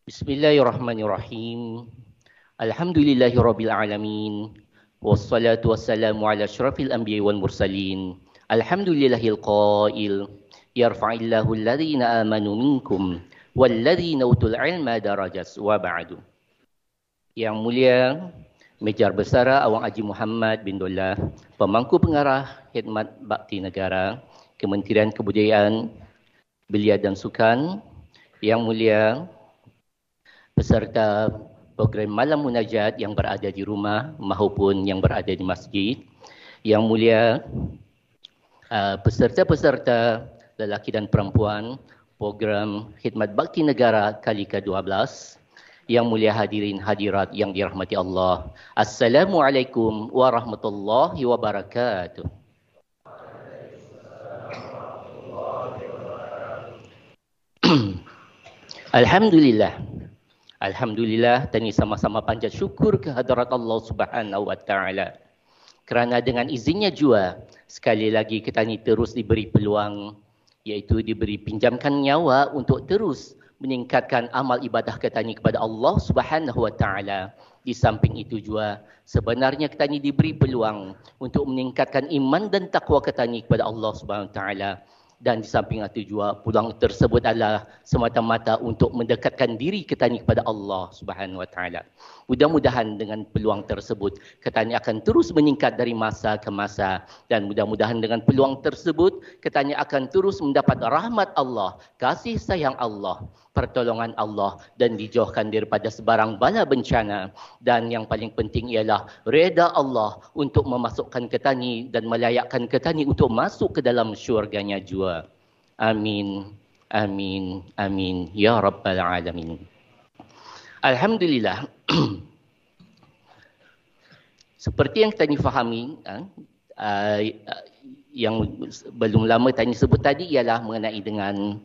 Bismillahirrahmanirrahim. Alhamdulillahirabbil alamin. Wassalatu wassalamu ala asyrafil anbiya'i wal mursalin. Alhamdulillahil qail. Yarfa'illahu alladhina amanu minkum walladzina utul ilma darajat wa ba'du. Yang mulia Mejar Bersara Awang Haji Muhammad bin Dollah, Pemangku Pengarah Khidmat Bakti Negara, Kementerian Kebudayaan, Belia dan Sukan. Yang mulia peserta program Malam Munajat yang berada di rumah maupun yang berada di masjid. Yang mulia peserta-peserta lelaki dan perempuan program Khidmat Bakti Negara kali ke-12. Yang mulia hadirin hadirat yang dirahmati Allah. Assalamualaikum warahmatullahi wabarakatuh. Alhamdulillah. Alhamdulillah, tani sama-sama panjat syukur kehadrat Allah Subhanahu wa taala. Kerana dengan izinnya jua, sekali lagi kita ni terus diberi peluang, iaitu diberi pinjamkan nyawa untuk terus meningkatkan amal ibadah kita ni kepada Allah Subhanahu wa taala. Di samping itu jua, sebenarnya kita ni diberi peluang untuk meningkatkan iman dan takwa kita ni kepada Allah Subhanahu wa taala. Dan di samping itu juga peluang tersebut adalah semata-mata untuk mendekatkan diri kita ni kepada Allah Subhanahu wa taala. Mudah-mudahan dengan peluang tersebut kita ni akan terus meningkat dari masa ke masa, dan mudah-mudahan dengan peluang tersebut kita ni akan terus mendapat rahmat Allah, kasih sayang Allah, pertolongan Allah, dan dijauhkan daripada sebarang bala bencana. Dan yang paling penting ialah reda Allah untuk memasukkan kita ni dan melayakkan kita ni untuk masuk ke dalam syurganya jua. Amin. Amin. Amin. Ya Rabbal Alamin. Alhamdulillah. Seperti yang tadi fahami, yang belum lama tadi sebut tadi ialah mengenai dengan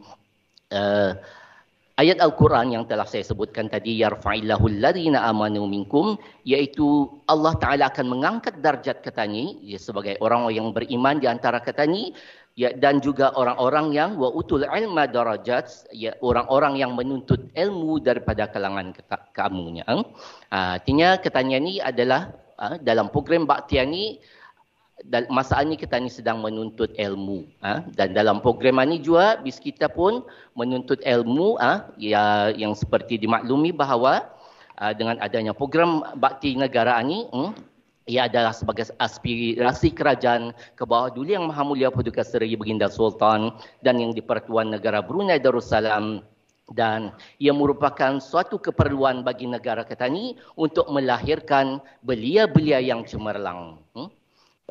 ayat Al-Quran yang telah saya sebutkan tadi, yarfa'illahu alladhina amanu minkum, iaitu Allah Ta'ala akan mengangkat darjat kita ni sebagai orang yang beriman di antara kita ni, dan juga orang-orang yang wa utul ilma darajat, orang-orang yang menuntut ilmu daripada kalangan kamunya. Artinya katanya ni adalah dalam program baktian ni, masa ni kita ni sedang menuntut ilmu, dan dalam program ni juga bis kita pun menuntut ilmu, yang seperti dimaklumi bahawa dengan adanya program bakti negara ni, ia adalah sebagai aspirasi kerajaan ke bawah Duli Yang Maha Mulia Paduka Seri Baginda Sultan dan Yang di-Pertuan Negara Brunei Darussalam, dan ia merupakan suatu keperluan bagi negara kita ni untuk melahirkan belia-belia yang cemerlang.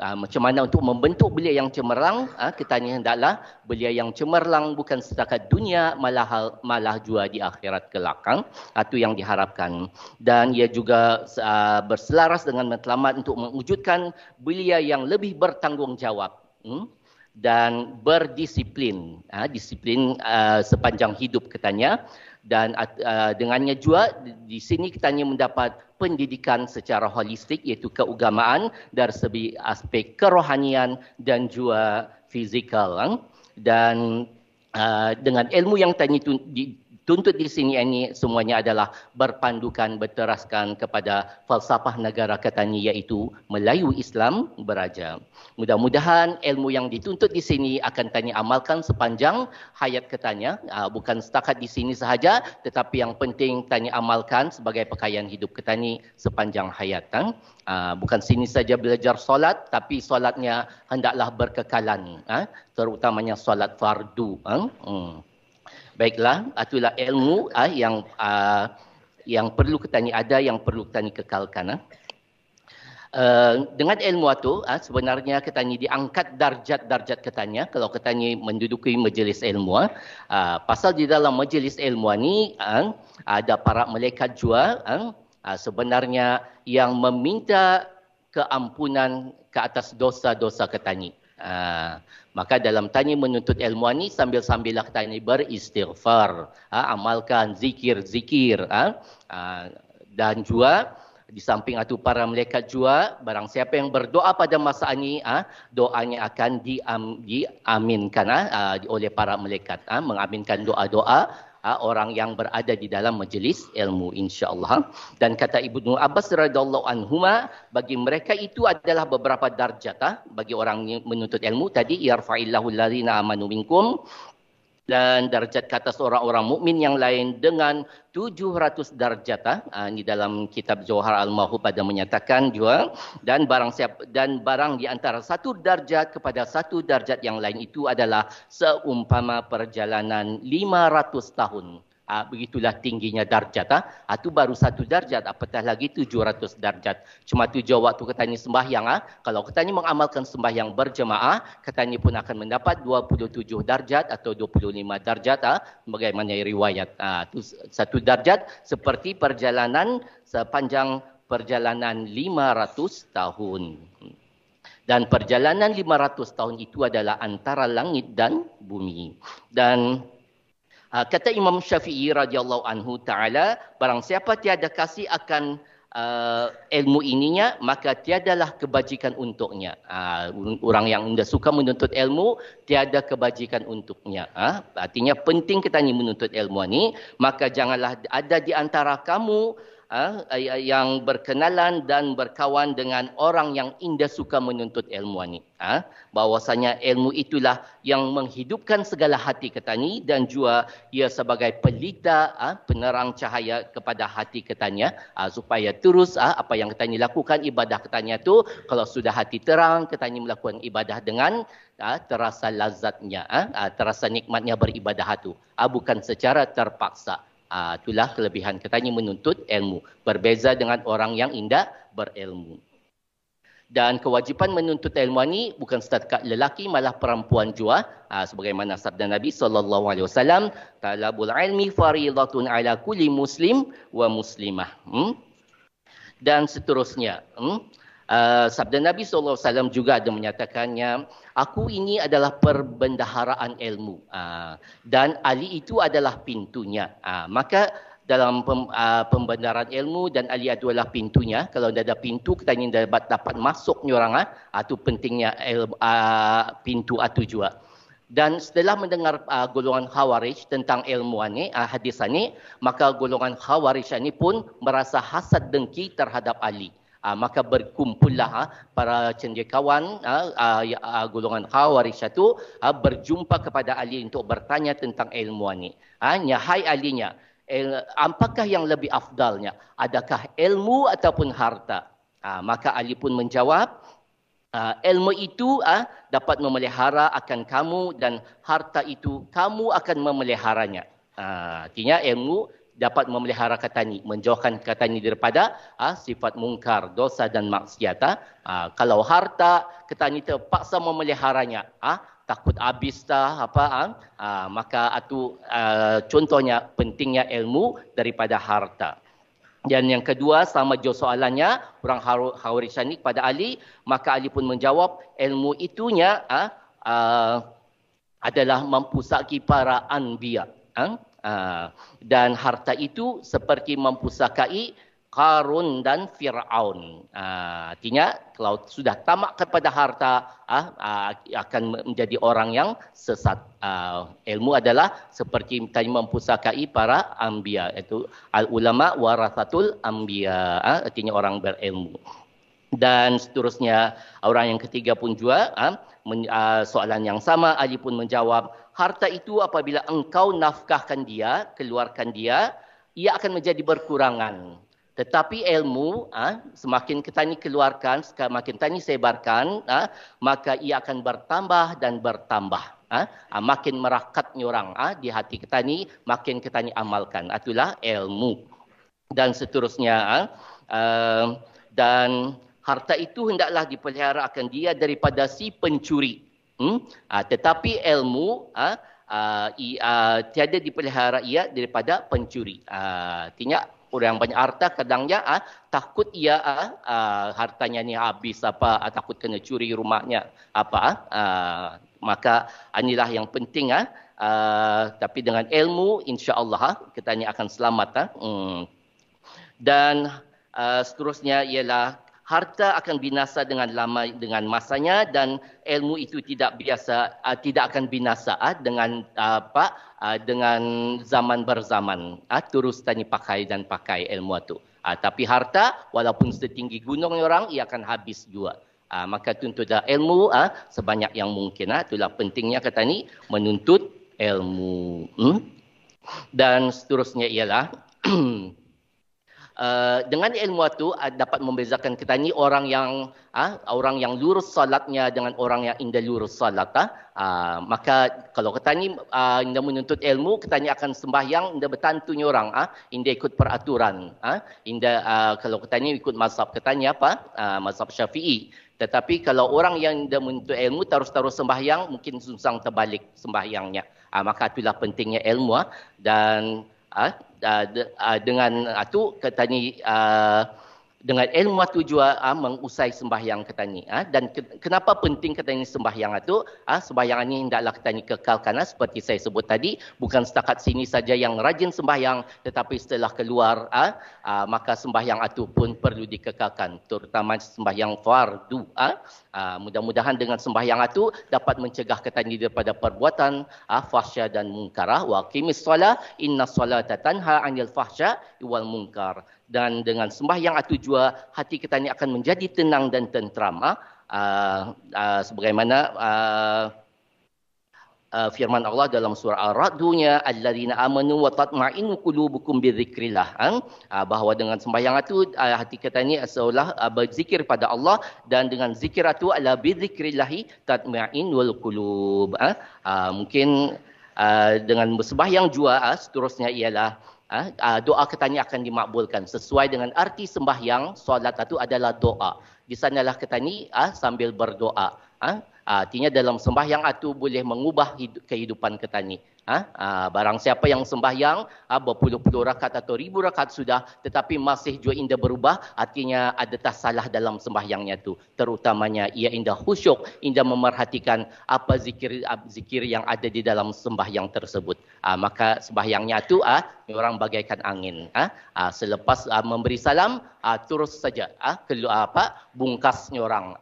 Macam mana untuk membentuk belia yang cemerlang? Kita ni hendaklah belia yang cemerlang bukan setakat dunia, malah juga di akhirat kelak. Itu yang diharapkan. Dan ia juga berselaras dengan matlamat untuk mewujudkan belia yang lebih bertanggungjawab dan berdisiplin, disiplin sepanjang hidup katanya. Dan dengannya juga di sini kita hanya mendapat pendidikan secara holistik, iaitu keagamaan dari segi aspek kerohanian dan juga fizikal. Dan dengan ilmu yang tadi dituntut di sini ini semuanya adalah berpandukan, berteraskan kepada falsafah negara katanya, iaitu Melayu Islam beraja. Mudah-mudahan ilmu yang dituntut di sini akan tanya amalkan sepanjang hayat katanya, bukan setakat di sini sahaja, tetapi yang penting tanya amalkan sebagai pakaian hidup kita ni sepanjang hayat. Bukan sini saja belajar solat, tapi solatnya hendaklah berkekalan, terutamanya solat fardu. Baiklah, itulah ilmu yang perlu kita ni ada, yang perlu kita ni kekalkan. Dengan ilmu itu sebenarnya kita ni diangkat darjat-darjat katanya kalau kita ni menduduki majlis ilmu. Pasal di dalam majlis ilmu ni ada para malaikat juga sebenarnya yang meminta keampunan ke atas dosa-dosa kita ni. Maka dalam tanya menuntut ilmu ni sambil-sambillah kita ni beristighfar, amalkan zikir-zikir, dan juga di samping itu para malaikat juga, barang siapa yang berdoa pada masa ini, doanya akan diaminkan oleh para malaikat, mengaminkan doa-doa orang yang berada di dalam majlis ilmu, insya-Allah. Dan kata Ibnu Abbas radhiyallahu anhuma, bagi mereka itu adalah beberapa darjat bagi orang yang menuntut ilmu tadi, yarfa'illahu allazina amanu minkum, dan darjat ke atas orang-orang mukmin yang lain dengan 700 darjat. Ini dalam kitab Jauhar Al-Mahub pada menyatakan juga, dan barang di antara satu darjat kepada satu darjat yang lain itu adalah seumpama perjalanan 500 tahun. Begitulah tingginya darjat. Itu baru satu darjat, apatah lagi 700 darjat. Cuma tujuh waktu katanya sembahyang. Kalau katanya mengamalkan sembahyang berjemaah, katanya pun akan mendapat 27 darjat atau 25 darjat. Bagaimana riwayat. Itu satu darjat seperti perjalanan sepanjang perjalanan 500 tahun. Dan perjalanan 500 tahun itu adalah antara langit dan bumi. Dan kata Imam Syafi'i radhiyallahu anhu ta'ala, barang siapa tiada kasih akan ilmu ininya, maka tiadalah kebajikan untuknya. Orang yang tidak suka menuntut ilmu, tiada kebajikan untuknya. Artinya penting kita ni menuntut ilmu ni, maka janganlah ada di antara kamu yang berkenalan dan berkawan dengan orang yang indah suka menuntut ilmu ni. Bahwasanya ilmu itulah yang menghidupkan segala hati katanya, dan juga ia sebagai pelita, penerang cahaya kepada hati katanya, supaya terus apa yang katanya lakukan ibadah katanya tu, kalau sudah hati terang katanya melakukan ibadah dengan terasa lazatnya, terasa nikmatnya beribadah itu, bukan secara terpaksa. Itulah kelebihan katanya menuntut ilmu. Berbeza dengan orang yang indah berilmu. Dan kewajipan menuntut ilmu ini bukan setakat lelaki, malah perempuan juga. Sebagaimana sabda Nabi SAW, talabul ilmi faridatun ala kulli muslim wa muslimah. Dan seterusnya. Sabda Nabi SAW juga ada menyatakannya, aku ini adalah perbendaharaan ilmu, dan Ali itu adalah pintunya. Maka dalam pembendaharaan ilmu dan Ali adalah pintunya. Kalau tidak ada pintu, kita ingin dapat masuknya orang, itu pentingnya pintu itu juga. Dan setelah mendengar golongan Khawarij tentang ilmu ini, hadis ini, maka golongan Khawarij ini pun merasa hasad dengki terhadap Ali. Maka berkumpullah para cendekiawan golongan Khawarij itu berjumpa kepada Ali untuk bertanya tentang ilmu ini. Hai alinya, apakah yang lebih afdalnya? Adakah ilmu ataupun harta? Maka Ali pun menjawab, ilmu itu dapat memelihara akan kamu, dan harta itu kamu akan memeliharanya. Artinya ilmu dapat memelihara katani, menjauhkan katani daripada sifat mungkar, dosa dan maksiat. Kalau harta katani terpaksa memeliharanya, takut habis maka itu contohnya pentingnya ilmu daripada harta. Dan yang kedua, sama jo soalannya orang Khawarij ini kepada Ali, maka Ali pun menjawab, ilmu itunya adalah mempusaki para anbiya. Dan harta itu seperti mempusakai Qarun dan Fir'aun. Artinya kalau sudah tamak kepada harta, akan menjadi orang yang sesat. Ilmu adalah seperti tadi mempusakai para anbiya, itu al-ulama warathatul anbiya, artinya orang berilmu. Dan seterusnya orang yang ketiga pun juga soalan yang sama, Ali pun menjawab, harta itu apabila engkau nafkahkan dia, keluarkan dia, ia akan menjadi berkurangan. Tetapi ilmu, semakin kita ni keluarkan, semakin kita ni sebarkan, maka ia akan bertambah dan bertambah. Makin merakatnya orang di hati kita ni, makin kita ni amalkan. Itulah ilmu. Dan seterusnya, dan harta itu hendaklah dipelihara akan dia daripada si pencuri. Tetapi ilmu tiada dipelihara ia daripada pencuri. Artinya orang banyak harta kadangnya takut ia hartanya ni habis takut kena curi rumahnya maka inilah yang penting tapi dengan ilmu insya-Allah kita ni akan selamat. Dan seterusnya ialah harta akan binasa dengan lama dengan masanya dan ilmu itu tidak akan binasa dengan dengan zaman berzaman. Terus tani pakai dan pakai ilmu itu. Tapi harta walaupun setinggi gunung orang ia akan habis juga. Maka tuntutlah ilmu sebanyak yang mungkin. Itulah pentingnya kata ni menuntut ilmu. Dan seterusnya ialah dengan ilmu itu dapat membezakan kita ni orang yang lurus salatnya dengan orang yang indah lurus salat. Maka kalau kita ni indah menuntut ilmu, kita ni akan sembahyang indah bertantunya orang, indah ikut peraturan. Kalau kita ni ikut mazhab kita ni mazhab Syafi'i. Tetapi kalau orang yang indah menuntut ilmu terus-terus sembahyang, mungkin susah terbalik sembahyangnya. Maka itulah pentingnya ilmu dan dengan itu kata ni dengan ilmu itu juga mengusai sembahyang kata ni. Dan kenapa penting kata ni sembahyang itu? Sembahyang ini hendaklah kata ni kekalkan seperti saya sebut tadi, bukan setakat sini saja yang rajin sembahyang, tetapi setelah keluar maka sembahyang itu pun perlu dikekalkan, terutama sembahyang fardu. Mudah-mudahan dengan sembahyang itu dapat mencegah kata ni daripada perbuatan fahsya dan munkar. Wa qimis solah inna solata tanha 'anil fahsya wal munkar. Dan dengan sembahyang itu juga hati kita ni akan menjadi tenang dan tentram. Sebagaimana firman Allah dalam surah Ar-Ra'd-nya, alladzina amanu wa tatma'innu qulubukum bidzikrillah. Bahawa dengan sembahyang itu hati kita ni seolah berzikir pada Allah, dan dengan zikir itu ala bidzikrillah tatma'innul qulub. Mungkin dengan bersembahyang juga seterusnya ialah doa kita ni akan dimakbulkan sesuai dengan arti sembahyang. Solat itu adalah doa. Di sanalah kita ni sambil berdoa. Artinya dalam sembahyang itu boleh mengubah kehidupan kita ni. Barang siapa yang sembahyang berpuluh-puluh rakaat atau ribu rakaat sudah, tetapi masih juga indah berubah, artinya ada tak salah dalam sembahyangnya tu. Terutamanya ia indah khusyuk, indah memerhatikan apa zikir yang ada di dalam sembahyang tersebut. Maka sembahyangnya tu orang bagaikan angin. Selepas memberi salam, terus saja bungkasnya orang.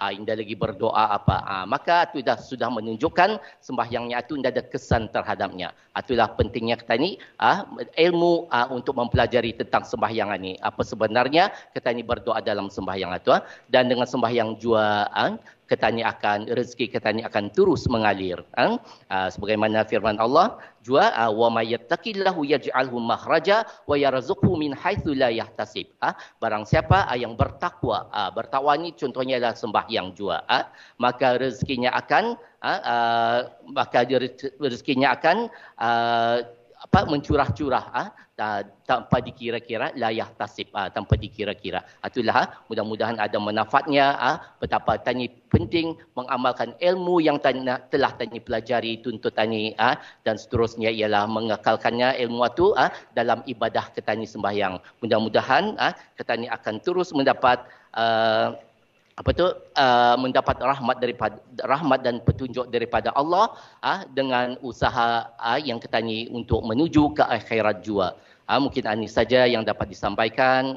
Indah lagi berdoa maka itu sudah menunjukkan sembahyangnya itu indah ada kesan terhadapnya. Itulah pentingnya kita ni ilmu untuk mempelajari tentang sembahyang ni. Apa sebenarnya kita ni berdoa dalam sembahyang itu, dan dengan sembahyang juga kita ni rezeki kita ni akan terus mengalir. Sebagaimana firman Allah juga, wa may yattaqillahu yaj'alhu makhraja wa yarzuqhu min haitsu la yahtasib. Barang siapa yang bertakwa, bertakwa ni contohnya adalah sembahyang juga, maka rezekinya akan mencurah-curah tanpa dikira-kira, layah tasib, tanpa dikira-kira. Itulah mudah-mudahan ada manfaatnya. Betapa tani penting mengamalkan ilmu yang telah tani pelajari, tuntut tani dan seterusnya ialah mengekalkannya ilmu itu dalam ibadah ketani sembahyang. Mudah-mudahan ketani akan terus mendapat mendapat rahmat dan petunjuk daripada Allah dengan usaha yang kita ni untuk menuju ke akhirat juga. Mungkin ini saja yang dapat disampaikan.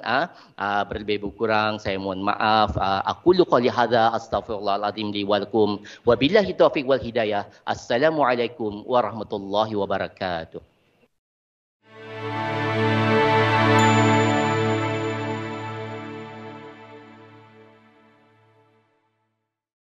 Berlebih kurang saya mohon maaf. Aqulu qouli hadza astaghfirullahalazim li wa lakum wa billahi taufiq wal hidayah. Assalamualaikum warahmatullahi wabarakatuh.